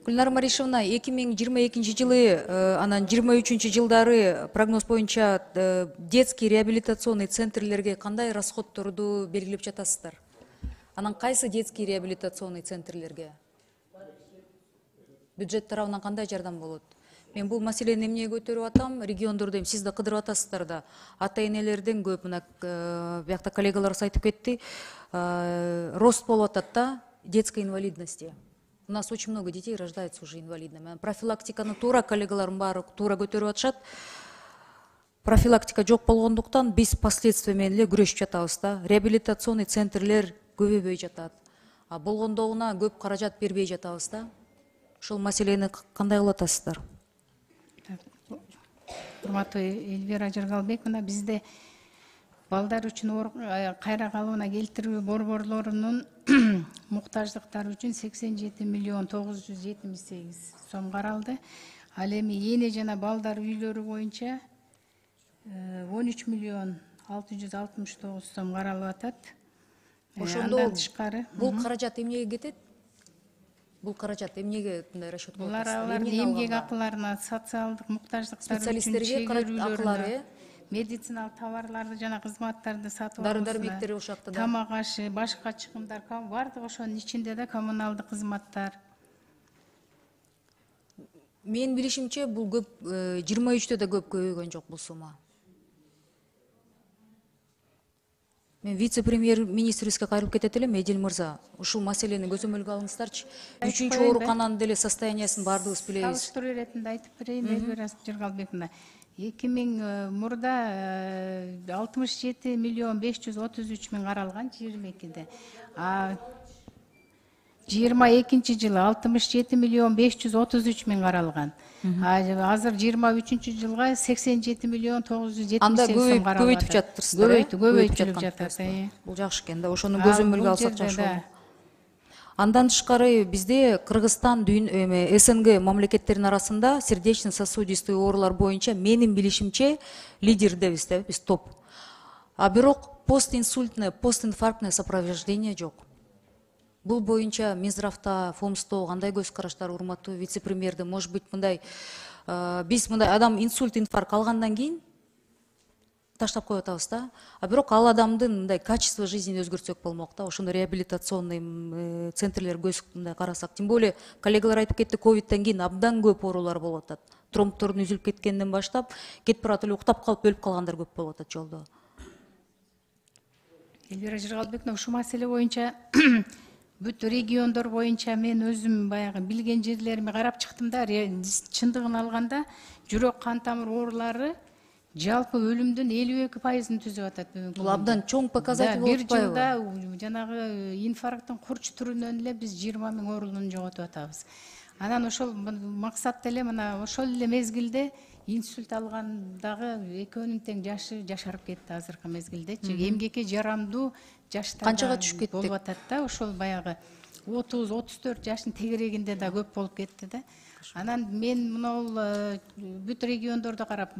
Гүлнар Маришевна, 2022 жылы, анан 23 жылдары прогноз боюнча детский реабилитационный центрлерге кандай расходторду белгилеп жатасыздар? Анан кайсы детский реабилитационный центрлерге? Бюджет тарабынан кандай жардам болот? Мен бул маселени эмнеге көтөрүп атам? Региондордо эми сиз да кыдырып атасыздар да. Ата энелерден көп, мына биякта коллегаларыбыз айтып кетти, рост болуп атат да детской инвалидности. У нас очень много детей рождается уже инвалидными. Профилактиканы тура коллегаларым баары тура көтөрүп атышат. Профилактика жок болгондуктан биз последствия менен эле күрөшүп жатабыз да. Реабилитационный центрлер көбөйбөй жатат. А болгондогуна көп каражат бербей жатабыз да. Ошол маселени кандай кылып атасыздар? Урматтуу Эльвира Жыргалбек, мына бизде балдар үчүн кайра калыбына келтирүү борборлорунун муктаждыктары үчүн 87 миллион 978 сом каралды. Ал эми эне жана балдар үйлөрү боюнча 13 миллион 669 сом каралып атат. Ошондо бул каражат эмнеге кетет? Бул каражат эмнеге мындай расчет кылып атасыздар? Булар эмгек акыларына, социалдык муктаждыктар үчүн чегерүүлөрүнө, медициналык товарларды жана кызматтарды сатып алуу, дары-дармектер ошакта да. Тамак ашы, башка чыгымдар, бардыгы ошонун ичинде да коммуналдык кызматтар. Менин билишимче бул көп 23-тө да көп көбөйгөн жок бул сумма. Мен вице-премьер-министрибизге кайрылып кетет элем, Эдил мырза. Ушул маселени көзөмөлгө алыңыздарчы. 3-чү оорукананын деле состояниясын бардыгыбыз билебиз. Салыштыруу иретинде айтып берейин, Эльвира Жыргалбековна. 2000 мурда 67 миллион 533 миң каралган 22-де. 22 жылы 67 миллион 533 миң каралган. Азыр 23 жылга 87 миллион 978 сом каралган. Анда көбөйтүп жатырсыздар. Көбөйтүлүп жатат. Бул жакшы экен да, ошону көзөмөлгө алсак жакшы болот. Андан тышкары бизде Кыргызстан, СНГ мамлекеттеринин арасында сердечно-сосудистый оорулар боюнча менин билишимче лидердебиз да, биз топ. А бирок постинсультное, постинфарктное сопровождение жок. Бул боюнча Минздравда, ФОМСто кандай көз караштар, урматтуу вице-премьерди? Может быть, мындай биз мындай адам инсульт, инфаркт алгандан кийин таштап коюп атабыз да. А бирок ал адамдын мындай качество жизнини өзгөртсөк болмок да. Ошондой реабилитационный центрлер көз мындай карасак. Тем более коллегалар айтып кетти, ковидтен кийин абдан көп оорулар болуп атат. Тромбтордун үзүлүп кеткенден баштап, кетип барат эле уктап калып өлүп калгандар көп болуп атат жолдо. Эльвира Жыргалбековна, ушул маселе боюнча бүт региондор боюнча мен өзүм баягы билген жерлерими карап чыктым да. Чындыгын алганда жүрөк кан тамыр оорулары жалпы өлүмдүн 52%-ын түзүп атат бүгүнкү. Бул абдан чоң показатель болуп атпайбы? Бир жылда жанагы инфаркттын курч түрүнөн эле биз 20 миң оорулууну жоготуп атабыз. Анан ошол максатта эле мына ошол эле мезгилде инсульт алган дагы экөөнүн тең жашы жашарып кетти азыркы мезгилдечи. Эмгекке жарамдуу жаштар канчага түшүп кетти? Болуп атат да, ошол баягы 30-34 жаштын тегерегинде да көп болуп кетти да. Анан мен мына бүт региондордо карап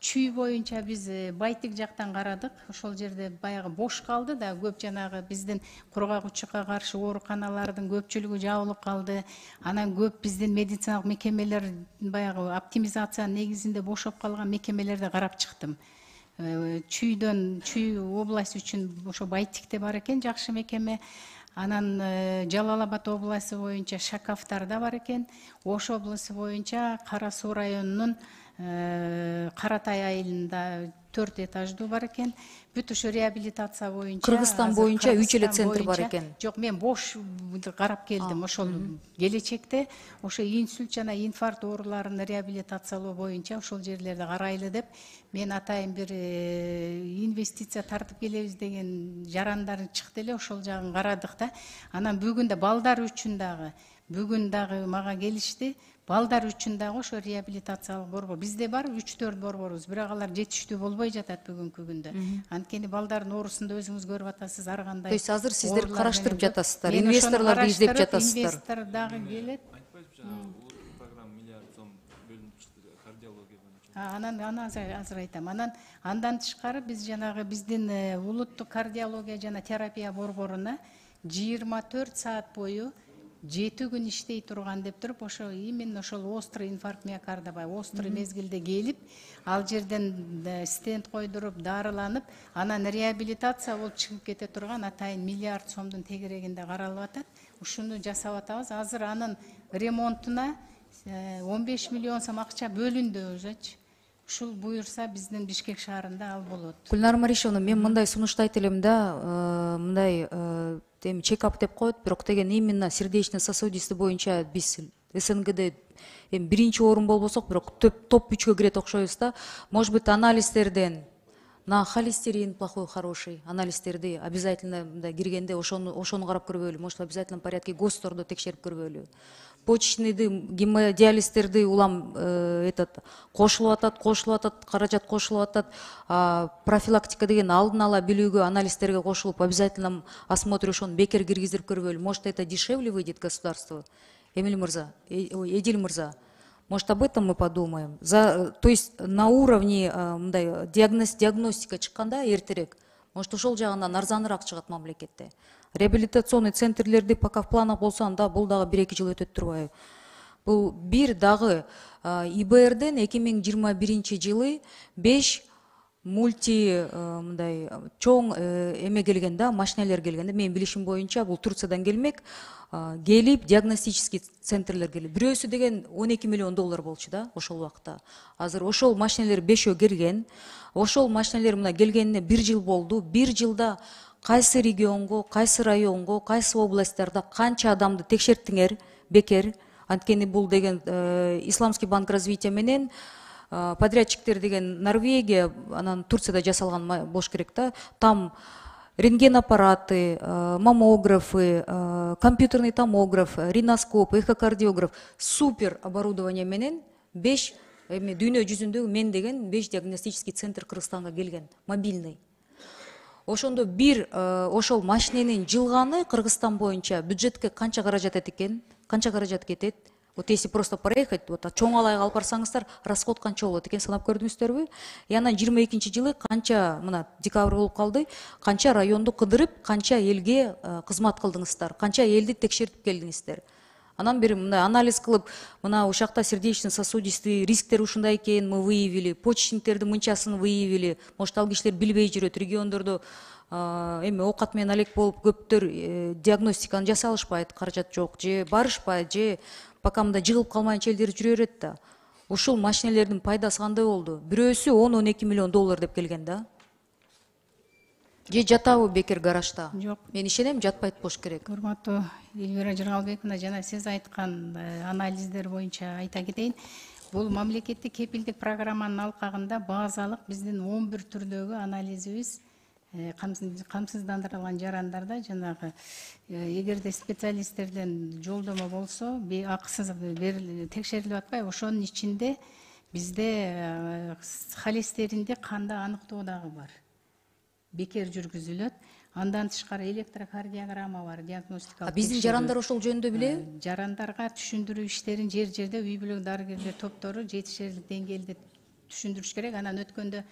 чүй боюнча биз Байтик жактан карадык. Ошол жерде баягы бош калды да, көп жанагы биздин кургак-учукка каршы ооруканалардын көпчүлүгү жабылып калды. Анан көп биздин медициналык мекемелер баягы оптимизация негизинде бошоп калган мекемелерди карап чыктым. Чүй область үчүн ошо Байтикте бар экен жакшы мекеме. Анан Жалал Абад областы боюнча Шакафтарда бар экен. Ош областы боюнча Кара Суу районунун Каратай айылында 4 этаждуу бар экен. Бүт ошо реабилитация боюнча Кыргызстан боюнча 3 эле центр бар экен. Жок, мен бош карап келдим. Ошол келечекте ошо инсульт жана инфаркт ооруларын реабилитациялоо боюнча ошол жерлерди карайлы деп мен атайын бир инвестиция тартып келебиз деген жарандар чыкты эле, ошол жагын карадык да. Анан бүгүн да балдар үчүн дагы мага келишти. Балдар үчүн дагы ошо реабилитациялык борбор бизде бар, 3-4 борборубуз, бирок алар жетиштүү болбой жатат бүгүнкү күндө. Анткени балдардын оорусунда өзүңүз көрүп атасыз, ар кандай. То есть азыр сиздер караштырып жатасыздар, инвесторлорду издеп жатасыздар. Инвестор дагы келет. Программа миллиард сом бөлүнүп чыкты кардиология боюнча. Анан азыр айтам. Андан тышкары биз жанагы биздин улуттук кардиология жана терапия борборуна 24 саат бою 7 күн иштей турган деп туруп, ошо именно ошол острый инфаркт миокарда, острый мезгилде келип, ал жерден стенд койдуруп, дарыланып, анан реабилитация болуп чыгып кете турган атайын миллиард сомдун тегерегинде каралып атат. Ушуну жасап атабыз. Азыр анын ремонтуна 15 миллион сом акча бөлүндү өзөчү. Ушул буюрса биздин Бишкек шаарында ал болот. Гүлнар Маришевна, мен мындай сунушту айта элем да, мындай чекап деп коет, бирок деген именно сердечно-сосудистый боюнча биз СНГде биринчи орун болбосок, бирок топ 3кө кирет окшойбуз да. Может быть, анализдерден на холестерин плохой, хороший, анализдерди обязательно мындай киргенде ошону карап көрбөйлү, может, в обязательном порядке гостордо текшерип көрбөйлү. Почечныйды, гемодиализдерди улам кошулуп атат, каражат кошулуп атат. Профилактика деген алдын ала билүүгө, анализдерге кошулуп, обязательно осмотр ошону бекер киргизип көрбөйлү. Может, это дешевле выйдет государству? Эмиль мырза, Эдил мырза, может, об этом мы подумаем? То есть на уровне диагностика чыкканда эртерээк, может, ошол жагынан арзаныраак чыгат мамлекетте. Реабилитационный центрлерди пока в планах болсо, анда бул дагы 1-2 жыл өтөт турбайбы? Бул бир дагы ИБРден 2021 жылы 5 мульти чоң эме келген да, машинелер келген да. Мен билишим боюнча бул Турциядан келмек, келип диагностический центрлер келип. Бирөөсү деген 12 миллион доллар болчу да ошол убакта. Азыр ошол машинелер 5 келген. Ошол машинелер мына келгенине 1 жыл болду. 1 жылда кайсы регионго, кайсы районго, кайсы областтарда канча адамды текшерттиңер бекер? Анткени бул деген Исламский банк развития менен подрядчиктер деген Норвегия, анан Турцияда жасалган болуш керек да. Там рентген аппараты, маммографы, компьютерный томограф, риноскоп, эхокардиограф, супер оборудование менен 5 дүйнө жүзүндөгү мен деген 5 диагностический центр Кыргызстанга келген, мобильный. Ошондо бир ошол машиненин жылганы Кыргызстан боюнча бюджетке канча каражат экен, канча каражат кетет? Вот если просто проехать, вот чоң алайга алып барсаңыздар, расход канча болот экен санап көрдүңүздөрбү? И анан 22 жылы канча, мына декабрь болуп калды, канча районду кыдырып, канча элге кызмат кылдыңыздар, канча элди текшертип келдиңиздер. Анан бери мындай анализ кылып, мына ушакта сердечно-сосудистый рисктер ушундай экен, мы выявили, почечниктердин мынчасын выявили. Может, ал кишилер билбей жүрөт, региондордо эми оокат менен алек болуп көптөр диагностиканы жасалышпайт, каражат жок, же барышпайт, же пока мындай жыгылып калмайынча элдер жүрө берет да. Ушул машинелердин пайдасы кандай болду? Бирөөсү 10-12 миллион доллар деп келген да. Же жатабы бекер гаражда? Жок. Мен ишенем, жатпайт болуш керек. Урматтуу Элвира Жыргалбековна, жана сиз айткан анализдер боюнча айта кетейин. Бул мамлекеттик кепилдик программанын алкагында базалык биздин 11 түрдөгү анализибиз камсыздандырылган жарандарда жанагы эгерде специалисттерден жолдомо болсо, акысыз текшерилип атпайбы, ошонун ичинде бизде холестеринди канда аныктоо дагы бар. Бекер жүргүзүлөт. Андан тышкары электрокардиограмма бар, диагностикалык. Биздин жарандар ошол жөнүндө билеби? Жарандарга түшүндүрүү иштерин жер-жерде үй бүлөк дарыгерлер топтору жетишерлик деңгээлде түшүндүрүш керек. Анан өткөндө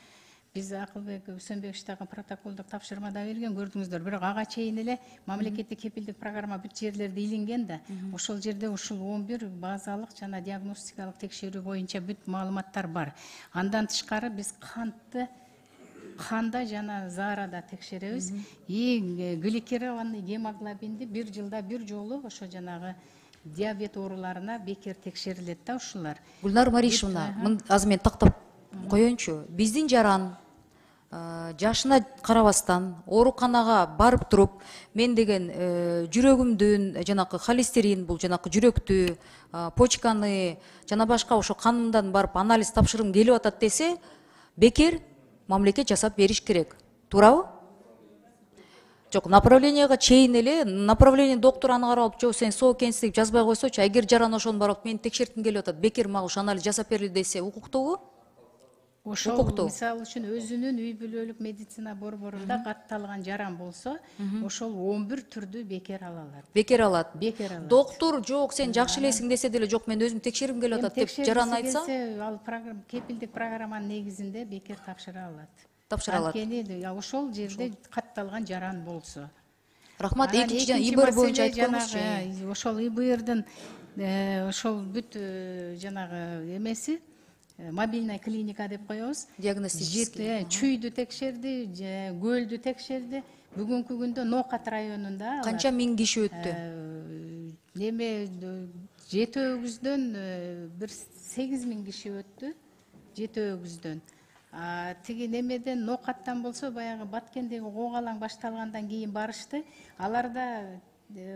биз Акылбек Үсөнбековичтагы протоколдук тапшырмада берген, көрдүңүздөр. Бирок ага чейин эле мамлекеттик кепилдик программа бүт жерлерде илинген да. Ошол жерде ушул 11 базалык жана диагностикалык текшерүү боюнча бүт маалыматтар бар. Андан тышкары биз канда жана заарада текшеребиз. И гликированный гемоглобинди 1 жылда 1 жолу ошо жанагы диабет ооруларына бекер текшерилет да ушулар. Гүлнар Маришевна, азыр мен тактап коеюнчу. Биздин жаран жашына карабастан ооруканага барып туруп, мен деген жүрөгүмдүн жанакы холестерин, бул жанакы жүрөктү, почканы жана башка ошо канымдан барып анализ тапшыргым келип атат десе, бекер мамлекет жасап бериш керек. Туурабы? Жок, направленияга чейин эле, направление доктор аны карап, жок сен соо экенсиң деп жазбай койсочу, эгер жаран ошону барып мен текшертким келип атат, бекер мага ушу анализ жасап берили десе, укуктуубу? Ошол мисалы үчүн өзүнүн үй бүлөлүк медицина борборунда катталган жаран болсо, ошол 11 түрдү бекер ала алат. Бекер алат. Бекер алат. Доктор жок сен жакшы элесиң десе деле, жок мен өзүм текшергим келип атат деп жаран айтса, ал кепилдик программанын негизинде бекер тапшыра алат. Тапшыра алат. Анткени ошол жерде катталган жаран болсо. Рахмат. Анан Экинчиден экинчи ИБР боюнча маселе айтып коюңузчу. жанагы ошол ИБРдин ошол бүт жанагы эмеси мобильная клиника деп коебуз. Диагностический. Чүйдү текшерди, көлдү текшерди. Бүгүнкү күндө Ноокат районунда Канча миң киши өттү? неме жети өгүздөн бир 8.000 киши өттү. Жети өгүздөн. Тиги немеден Ноокаттан болсо баягы Баткендеги коогалаң башталгандан кийин барышты. Аларда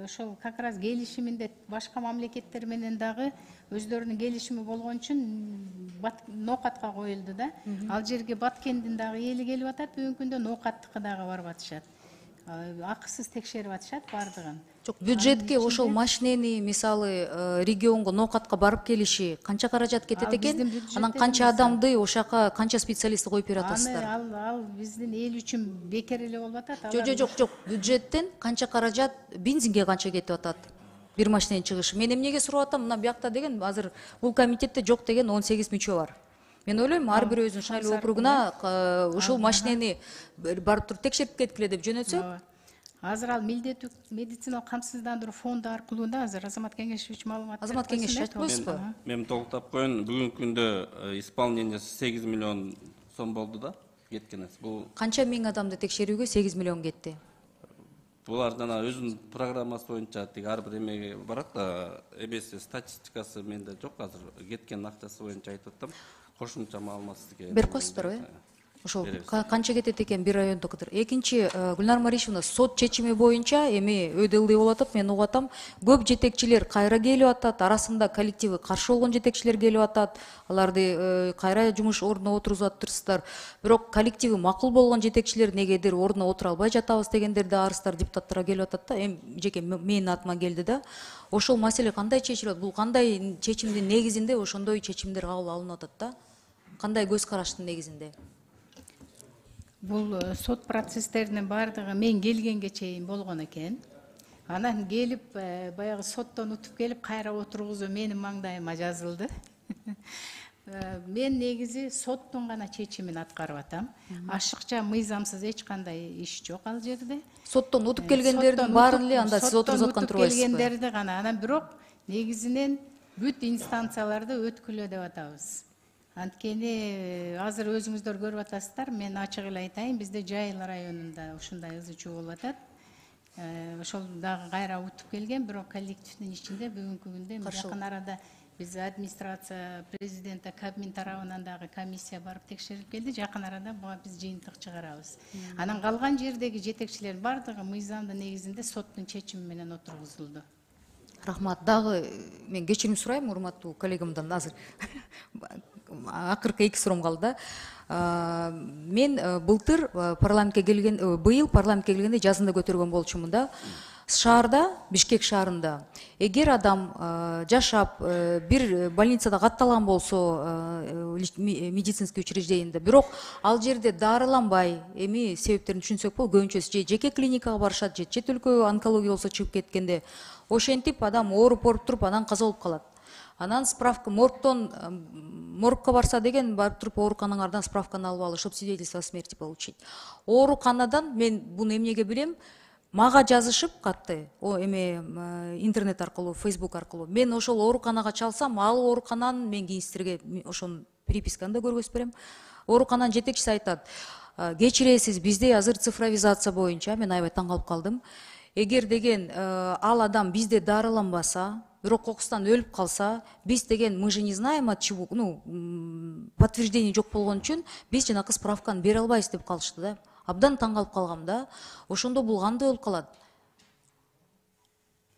ошол как раз келишиминде башка мамлекеттер менен дагы өздөрүнүн келишими болгон үчүн Ноокатка коюлду да. Ал жерге Баткендин дагы эли келип атат, бүгүнкү күндө Ноокаттыкы дагы барып атышат. Акысыз текшерип атышат бардыгын. Жок, бюджетке ошол машинени мисалы регионго Ноокатка барып келиши канча каражат кетет экен? Анан канча адамды ошака, канча специалистти коюп берип атасыздар? Ал биздин эл үчүн бекер эле болуп атат. Жок. Бюджеттен канча каражат бензинге канча кетип атат? Бир машиненин чыгышы. Мен эмнеге сурап атам? Мына биякта деген азыр бул комитетте жок деген 18 мүчө бар. Мен ойлойм, ар бир өзүнүн шайлоо округуна ушул машинени барып туруп текшерип кеткиле деп жөнөтсөк. Азыр ал милдеттүү медициналык камсыздандыруу фонду аркылуу да азыр Азамат Кеңешевич маалымат. Азамат Кеңешевич айтып коесузбу? Мен толуктап коеюн, бүгүнкү күндө исполнениясы 8 миллион сом болду да кеткен. Бул Канча миң адамды текшерүүгө 8 миллион кетти? булар жана өзүнүн программасы боюнча тиги ар бир эмеге барат да, эмеси статистикасы менде жок азыр. Кеткен акчасы боюнча айтып атам. Кошумча маалымат сизге Берип коесуздарбы? Ошол канча кетет экен бир райондокудур. Экинчи, Гүлнар Маришевна, сот чечими боюнча эми өйдө ылдый болуп атат, мен угуп атам. Көп жетекчилер кайра келип атат, арасында коллективи каршы болгон жетекчилер келип атат. Аларды кайра жумуш ордуна отургузуп атырсыздар. Бирок коллективи макул болгон жетекчилер негедир ордуна отура албай жатабыз дегендер да арыздар депутаттарга келип атат да. Эми жеке менин атыма келди да. Ошол маселе кандай чечилет? Бул кандай чечимдин негизинде ошондой чечимдер кабыл алынып атат да? Кандай көз караштын негизинде? Бул сот процесстеринин бардыгы мен келгенге чейин болгон экен. Анан келип баягы соттон утуп келип кайра отургузуу менин маңдайыма жазылды. Мен негизи соттун гана чечимин аткарып атам. Ашыкча мыйзамсыз эч кандай иш жок ал жерде. Соттон утуп келгендердин баарын эле анда сиз отургузуп аткан турбайсызбы? Келгендерди гана, анан бирок негизинен бүт инстанцияларды өткүлө деп атабыз. Анткени азыр өзүңүздөр көрүп атасыздар, мен ачык эле айтайын, бизде Жайыл районунда ушундай ызы чуу болуп атат. Ошол дагы кайра утуп келген, бирок коллективдин ичинде бүгүнкү күндө жакын арада биз администрация президенти Кабмин тарабынан дагы комиссия барып текшерип келди. Жакын арада буга биз жыйынтык чыгарабыз. Анан калган жердеги жетекчилер бардыгы мыйзамдын негизинде соттун чечими менен отургузулду. Рахмат. Дагы мен кечирим сурайм урматтуу коллегамдан азыр. Акыркы 2 суроом калды да. Мен былтыр парламентке келген, быйыл парламентке келгенде жазында көтөргөн болчумун да. Шаарда, Бишкек шаарында эгер адам жашап бир больницада катталган болсо медицинский учреждениеде, бирок ал жерде дарыланбай, эми себептерин түшүнсөк болот, көбүнчөсү же жеке клиникага барышат, же чет өлкө онкология болсо чыгып кеткенде, ошентип адам ооруп туруп анан каза болуп калат. Анан справка моргка барса деген барып туруп ооруканалардан справканы алып алып, чтобы свидетельство о смерти получить. Ооруканадан мен буну эмнеге билем? Мага жазышып катты, интернет аркылуу, Facebook аркылуу. Мен ошол ооруканага чалсам, ал оорукананын мен кийин силерге ошонун переписканы да көргөзүп берем. Оорукананын жетекчиси айтат: "Кечиресиз, бизде азыр цифровизация боюнча", мен аябай таң калып калдым. Эгер деген ал адам бизде дарыланбаса, бирок кокустан өлүп калса, биз деген мы же не знаем от чего, подтверждение жок болгон үчүн биз жанакы справканы бере албайбыз деп калышты да. Абдан таң калып калгам да. Ошондо бул кандай болуп калат?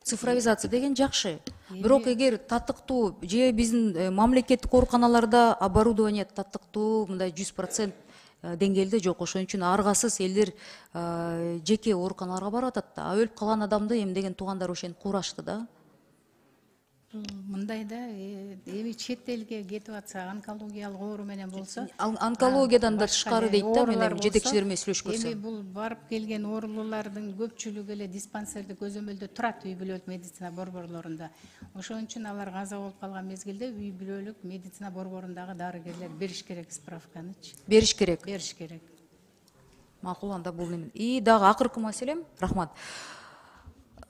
Цифровизация деген жакшы. Бирок эгер татыктуу же биздин мамлекеттик ооруканаларда оборудование татыктуу мындай 100% деңгээлде жок. Ошон үчүн аргасыз элдер жеке ооруканаларга барып атат да. Өлүп калган адамды эмдеген туугандар ошентип куурашты да. Мындай да, эми чет элге кетип атса, онкологиялык оору менен болсо, онкологиядан да тышкары дейт да, мен жетекчилер менен сүйлөшүп көрсөм. Эми бул барып келген оорулуулардын көпчүлүгү эле диспансердик көзөмөлдө турат, үй бүлөлүк медицина борборлорунда. Ошон үчүн алар каза болуп калган мезгилде үй бүлөлүк медицина борборундагы дарыгерлер бериш керек справканычы. Бериш керек. Бериш керек. Макул, анда бул неме. И дагы акыркы маселем, рахмат.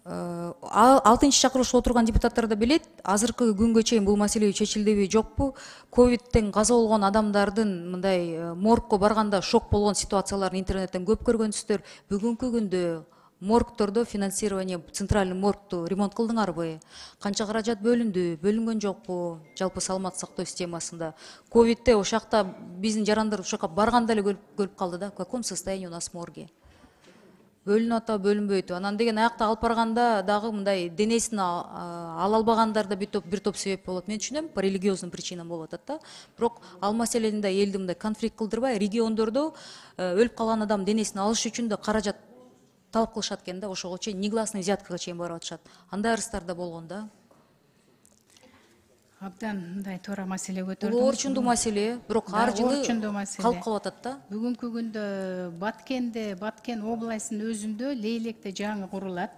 алтынчы чакырылышта отурган депутаттар да билет, азыркы күнгө чейин бул маселе чечилдиби жокпу? Ковидтен каза болгон адамдардын мындай моргко барганда шок болгон ситуацияларын интернеттен көп көргөнсүздөр. Бүгүнкү күндө моргтордо финансирование, центральный моргту ремонт кылдыңарбы? Канча каражат бөлүндү, бөлүнгөн жокпу? Жалпы саламаттык сактоо системасында ковидте ошакта биздин жарандар ошака барганда эле көрүп калды да. В каком состоянии у нас морги? Бөлүнүп атабы, бөлүнбөйт. Анан деген аякта алып барганда дагы мындай денесин ала албагандар да бир топ себеп болот. Мен түшүнөм, по религиозным причинам болуп атат да. Бирок ал маселени да элди мындай конфликт кылдырбай, региондордо өлүп калган адам денесин алыш үчүн да каражат талап кылышат экен да, ошого чейин негласный взяткага чейин барып атышат. Андай арыздар да болгон да. Абдан мындай туура маселе көтөрдүңүз. Бул орчундуу маселе, бирок ар жылы калып калып атат да. Бүгүнкү күндө Баткен областынын өзүндө Лейлекте жаңы курулат.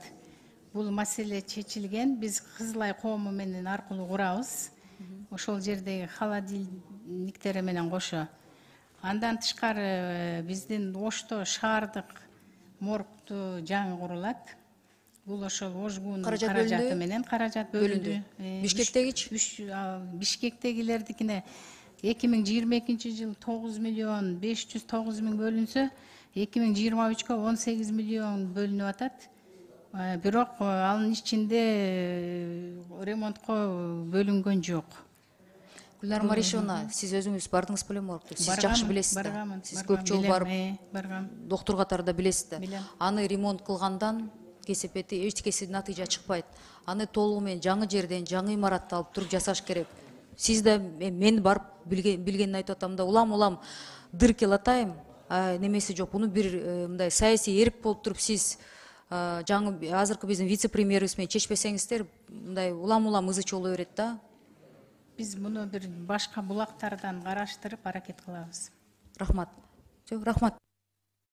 Бул маселе чечилген. Биз Кызылай коому менен аркылуу курабыз. Ошол жердеги холодильниктери менен кошо. Андан тышкары биздин Ошто шаардык моргту жаңы курулат. Бул ошол Ожгунун каражаты менен каражат бөлүндү. Бишкектегилердикине 2022 жыл 9 миллион 509 миң бөлүнсө, 2023-кө 18 миллион бөлүнүп атат. Бирок анын ичинде ремонтко бөлүнгөн жок. Гүлнар Маришевна, сиз өзүңүз бардыңыз беле моргко? Сиз жакшы билесиз да. Сиз көп жолу барып, доктор катарында билесиз да. Аны ремонт кылгандан кесепети эчкеси натыйжа чыкпайт. Аны толугу менен жаңы жерден, жаңы имаратты алып туруп жасаш керек. Сиз да мен барып билгенин айтып атам да, улам дырки латайм, немеси жок. Буну бир мындай саясий эрк болуп туруп сиз жаңы азыркы биздин вице-премьерибиз менен чечпесеңиздер, мындай улам ызы чуулай берет да. Биз муну бир башка булактардан караштырып аракет кылабыз. Рахмат. Рахмат.